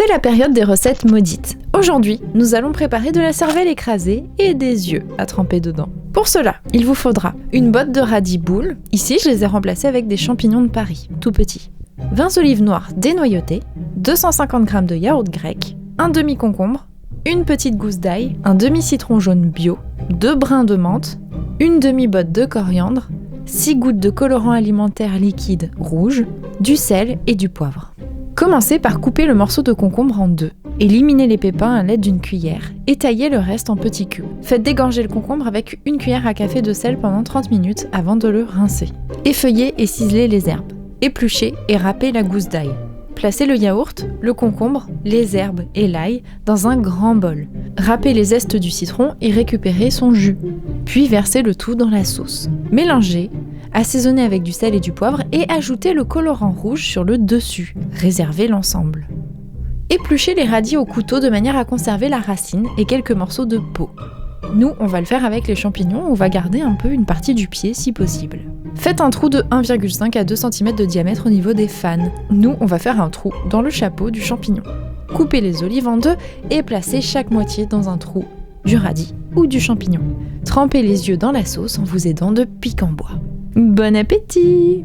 C'est la période des recettes maudites. Aujourd'hui, nous allons préparer de la cervelle écrasée et des yeux à tremper dedans. Pour cela, il vous faudra une botte de radis boule. Ici, je les ai remplacés avec des champignons de Paris, tout petits. 20 olives noires dénoyautées, 250 g de yaourt grec, un demi-concombre, une petite gousse d'ail, un demi-citron jaune bio, 2 brins de menthe, une demi-botte de coriandre, 6 gouttes de colorant alimentaire liquide rouge, du sel et du poivre. Commencez par couper le morceau de concombre en deux. Éliminez les pépins à l'aide d'une cuillère et taillez le reste en petits cubes. Faites dégorger le concombre avec une cuillère à café de sel pendant 30 minutes avant de le rincer. Effeuillez et ciselez les herbes. Épluchez et râpez la gousse d'ail. Placez le yaourt, le concombre, les herbes et l'ail dans un grand bol. Râpez les zestes du citron et récupérez son jus. Puis versez le tout dans la sauce. Mélangez, assaisonnez avec du sel et du poivre et ajoutez le colorant rouge sur le dessus. Réservez l'ensemble. Épluchez les radis au couteau de manière à conserver la racine et quelques morceaux de peau. Nous, on va le faire avec les champignons, on va garder un peu une partie du pied si possible. Faites un trou de 1,5 à 2 cm de diamètre au niveau des fanes. Nous, on va faire un trou dans le chapeau du champignon. Coupez les olives en deux et placez chaque moitié dans un trou du radis ou du champignon. Trempez les yeux dans la sauce en vous aidant de pic en bois. Bon appétit!